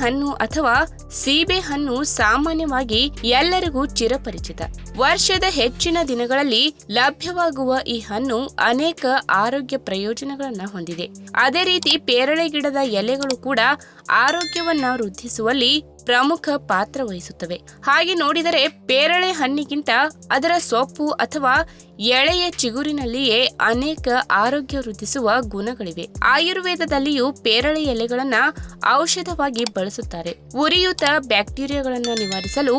ಹಣ್ಣು ಅಥವಾ ಸೀಬೆ ಹಣ್ಣು ಸಾಮಾನ್ಯವಾಗಿ ಎಲ್ಲರಿಗೂ ಚಿರಪರಿಚಿತ. ವರ್ಷದ ಹೆಚ್ಚಿನ ದಿನಗಳಲ್ಲಿ ಲಭ್ಯವಾಗುವ ಈ ಹಣ್ಣು ಅನೇಕ ಆರೋಗ್ಯ ಪ್ರಯೋಜನಗಳನ್ನ ಹೊಂದಿದೆ. ಅದೇ ರೀತಿ ಪೇರಳೆ ಗಿಡದ ಎಲೆಗಳು ಕೂಡ ಆರೋಗ್ಯವನ್ನ ವೃದ್ಧಿಸುವಲ್ಲಿ ಪ್ರಮುಖ ಪಾತ್ರ ವಹಿಸುತ್ತವೆ. ಹಾಗೆ ನೋಡಿದರೆ ಪೇರಳೆ ಹಣ್ಣಿಗಿಂತ ಅದರ ಸೊಪ್ಪು ಅಥವಾ ಎಳೆಯ ಚಿಗುರಿನಲ್ಲಿಯೇ ಅನೇಕ ಆರೋಗ್ಯ ವೃದ್ಧಿಸುವ ಗುಣಗಳಿವೆ. ಆಯುರ್ವೇದದಲ್ಲಿಯೂ ಪೇರಳೆ ಎಲೆಗಳನ್ನ ಔಷಧವಾಗಿ ಬಳಸುತ್ತಾರೆ. ಉರಿಯೂತ ಬ್ಯಾಕ್ಟೀರಿಯಾಗಳನ್ನ ನಿವಾರಿಸಲು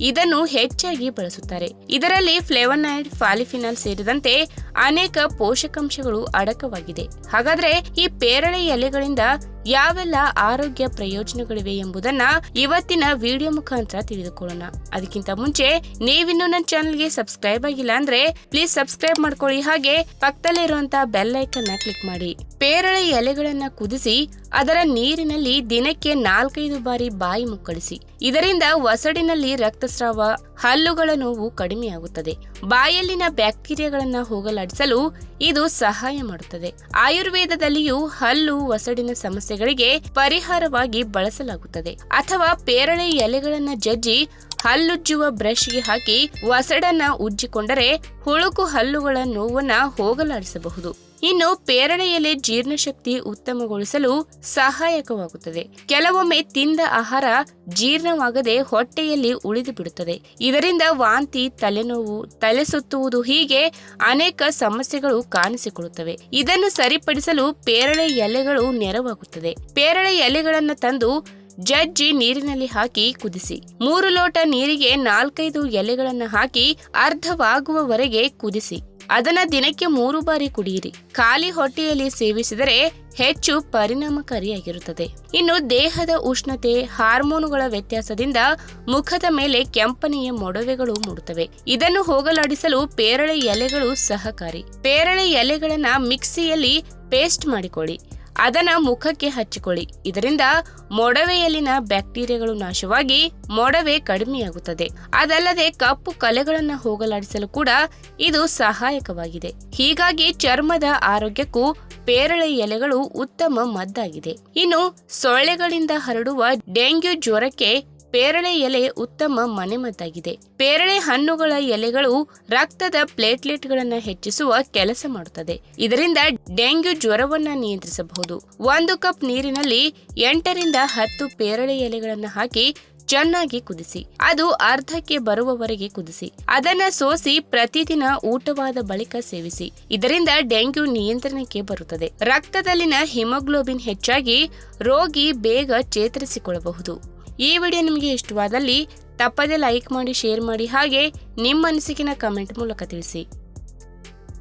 ಇದನ್ನು ಹೆಚ್ಚಾಗಿ ಬಳಸುತ್ತಾರೆ. ಇದರಲ್ಲಿ ಫ್ಲೇವನಾಯ್ಡ್, ಪಾಲಿಫಿನಾಲ್ ಸೇರಿದಂತೆ ಅನೇಕ ಪೋಷಕಾಂಶಗಳು ಅಡಕವಾಗಿದೆ. ಹಾಗಾದ್ರೆ ಈ ಪೇರಳೆ ಎಲೆಗಳಿಂದ ಯಾವೆಲ್ಲ ಆರೋಗ್ಯ ಪ್ರಯೋಜನಗಳಿವೆ ಎಂಬುದನ್ನ ಇವತ್ತಿನ ವಿಡಿಯೋ ಮುಖಾಂತರ ತಿಳಿದುಕೊಳ್ಳೋಣ. ಅದಕ್ಕಿಂತ ಮುಂಚೆ ನೀವಿನ್ನು ನನ್ನ ಚಾನೆಲ್ಗೆ ಸಬ್ಸ್ಕ್ರೈಬ್ ಆಗಿಲ್ಲ ಅಂದ್ರೆ ಪ್ಲೀಸ್ ಸಬ್ಸ್ಕ್ರೈಬ್ ಮಾಡ್ಕೊಳ್ಳಿ. ಹಾಗೆ ಪಕ್ಕದಲ್ಲೇ ಇರುವಂತಹ ಬೆಲ್ ಐಕನ್ ನ ಕ್ಲಿಕ್ ಮಾಡಿ. ಪೇರಳೆ ಎಲೆಗಳನ್ನ ಕುದಿಸಿ ಅದರ ನೀರಿನಲ್ಲಿ ದಿನಕ್ಕೆ 4-5 ಬಾರಿ ಬಾಯಿ ಮುಕ್ಕಳಿಸಿ. ಇದರಿಂದ ಒಸಡಿನಲ್ಲಿ ರಕ್ತಸ್ರಾವ, ಹಲ್ಲುಗಳ ನೋವು ಕಡಿಮೆಯಾಗುತ್ತದೆ. ಬಾಯಲ್ಲಿನ ಬ್ಯಾಕ್ಟೀರಿಯಾಗಳನ್ನ ಹೋಗಲಾಡಿಸಲು ಇದು ಸಹಾಯ ಮಾಡುತ್ತದೆ. ಆಯುರ್ವೇದದಲ್ಲಿಯೂ ಹಲ್ಲು, ಒಸಡಿನ ಸಮಸ್ಯೆಗಳಿಗೆ ಪರಿಹಾರವಾಗಿ ಬಳಸಲಾಗುತ್ತದೆ. ಅಥವಾ ಪೇರಳೆ ಎಲೆಗಳನ್ನ ಜಜ್ಜಿ ಹಲ್ಲುಜ್ಜುವ ಬ್ರಷ್ಗೆ ಹಾಕಿ ಒಸಡನ್ನ ಉಜ್ಜಿಕೊಂಡರೆ ಹುಳುಕು ಹಲ್ಲುಗಳ ನೋವನ್ನ ಹೋಗಲಾಡಿಸಬಹುದು. ಇನ್ನು ಪೇರಳೆ ಎಲೆ ಜೀರ್ಣಶಕ್ತಿ ಉತ್ತಮಗೊಳಿಸಲು ಸಹಾಯಕವಾಗುತ್ತದೆ. ಕೆಲವೊಮ್ಮೆ ತಿಂದ ಆಹಾರ ಜೀರ್ಣವಾಗದೆ ಹೊಟ್ಟೆಯಲ್ಲಿ ಉಳಿದು ಬಿಡುತ್ತದೆ. ಇದರಿಂದ ವಾಂತಿ, ತಲೆನೋವು, ತಲೆ ಸುತ್ತುವುದು ಹೀಗೆ ಅನೇಕ ಸಮಸ್ಯೆಗಳು ಕಾಣಿಸಿಕೊಳ್ಳುತ್ತವೆ. ಇದನ್ನು ಸರಿಪಡಿಸಲು ಪೇರಳೆ ಎಲೆಗಳು ನೆರವಾಗುತ್ತದೆ. ಪೇರಳೆ ಎಲೆಗಳನ್ನು ತಂದು ಜಜ್ಜಿ ನೀರಿನಲ್ಲಿ ಹಾಕಿ ಕುದಿಸಿ. 3 ಲೋಟ ನೀರಿಗೆ 4-5 ಎಲೆಗಳನ್ನ ಹಾಕಿ ಅರ್ಧವಾಗುವವರೆಗೆ ಕುದಿಸಿ. ಅದನ್ನ ದಿನಕ್ಕೆ 3 ಬಾರಿ ಕುಡಿಯಿರಿ. ಖಾಲಿ ಹೊಟ್ಟೆಯಲ್ಲಿ ಸೇವಿಸಿದರೆ ಹೆಚ್ಚು ಪರಿಣಾಮಕಾರಿಯಾಗಿರುತ್ತದೆ. ಇನ್ನು ದೇಹದ ಉಷ್ಣತೆ, ಹಾರ್ಮೋನುಗಳ ವ್ಯತ್ಯಾಸದಿಂದ ಮುಖದ ಮೇಲೆ ಕೆಂಪನೆಯ ಮೊಡವೆಗಳು ಮೂಡುತ್ತವೆ. ಇದನ್ನು ಹೋಗಲಾಡಿಸಲು ಪೇರಳೆ ಎಲೆಗಳು ಸಹಕಾರಿ. ಪೇರಳೆ ಎಲೆಗಳನ್ನ ಮಿಕ್ಸಿಯಲ್ಲಿ ಪೇಸ್ಟ್ ಮಾಡಿಕೊಳ್ಳಿ. ಅದನ್ನ ಮುಖಕ್ಕೆ ಹಚ್ಚಿಕೊಳ್ಳಿ. ಇದರಿಂದ ಮೊಡವೆಯಲ್ಲಿನ ಬ್ಯಾಕ್ಟೀರಿಯಾಗಳು ನಾಶವಾಗಿ ಮೊಡವೆ ಕಡಿಮೆಯಾಗುತ್ತದೆ. ಅದಲ್ಲದೆ ಕಪ್ಪು ಕಲೆಗಳನ್ನ ಹೋಗಲಾಡಿಸಲು ಕೂಡ ಇದು ಸಹಾಯಕವಾಗಿದೆ. ಹೀಗಾಗಿ ಚರ್ಮದ ಆರೋಗ್ಯಕ್ಕೂ ಪೇರಳೆ ಎಲೆಗಳು ಉತ್ತಮ ಮದ್ದಾಗಿದೆ. ಇನ್ನು ಸೊಳ್ಳೆಗಳಿಂದ ಹರಡುವ ಡೆಂಗ್ಯೂ ಜ್ವರಕ್ಕೆ ಪೇರಳೆ ಎಲೆ ಉತ್ತಮ ಮನೆಮದ್ದಾಗಿದೆ. ಪೇರಳೆ ಹಣ್ಣುಗಳ ಎಲೆಗಳು ರಕ್ತದ ಪ್ಲೇಟ್ಲೆಟ್ಗಳನ್ನ ಹೆಚ್ಚಿಸುವ ಕೆಲಸ ಮಾಡುತ್ತದೆ. ಇದರಿಂದ ಡೆಂಗ್ಯೂ ಜ್ವರವನ್ನ ನಿಯಂತ್ರಿಸಬಹುದು. 1 ಕಪ್ ನೀರಿನಲ್ಲಿ 8ರಿಂದ 10 ಪೇರಳೆ ಎಲೆಗಳನ್ನ ಹಾಕಿ ಚೆನ್ನಾಗಿ ಕುದಿಸಿ. ಅದು ಅರ್ಧಕ್ಕೆ ಬರುವವರೆಗೆ ಕುದಿಸಿ. ಅದನ್ನ ಸೋಸಿ ಪ್ರತಿದಿನ ಊಟವಾದ ಬಳಿಕ ಸೇವಿಸಿ. ಇದರಿಂದ ಡೆಂಗ್ಯೂ ನಿಯಂತ್ರಣಕ್ಕೆ ಬರುತ್ತದೆ. ರಕ್ತದಲ್ಲಿನ ಹಿಮೋಗ್ಲೋಬಿನ್ ಹೆಚ್ಚಾಗಿ ರೋಗಿ ಬೇಗ ಚೇತರಿಸಿಕೊಳ್ಳಬಹುದು. ಈ ವಿಡಿಯೋ ನಿಮಗೆ ಇಷ್ಟವಾದಲ್ಲಿ ತಪ್ಪದೆ ಲೈಕ್ ಮಾಡಿ, ಶೇರ್ ಮಾಡಿ, ಹಾಗೆ ನಿಮ್ಮ ಅನಿಸಿಕೆನ ಕಮೆಂಟ್ ಮೂಲಕ ತಿಳಿಸಿ.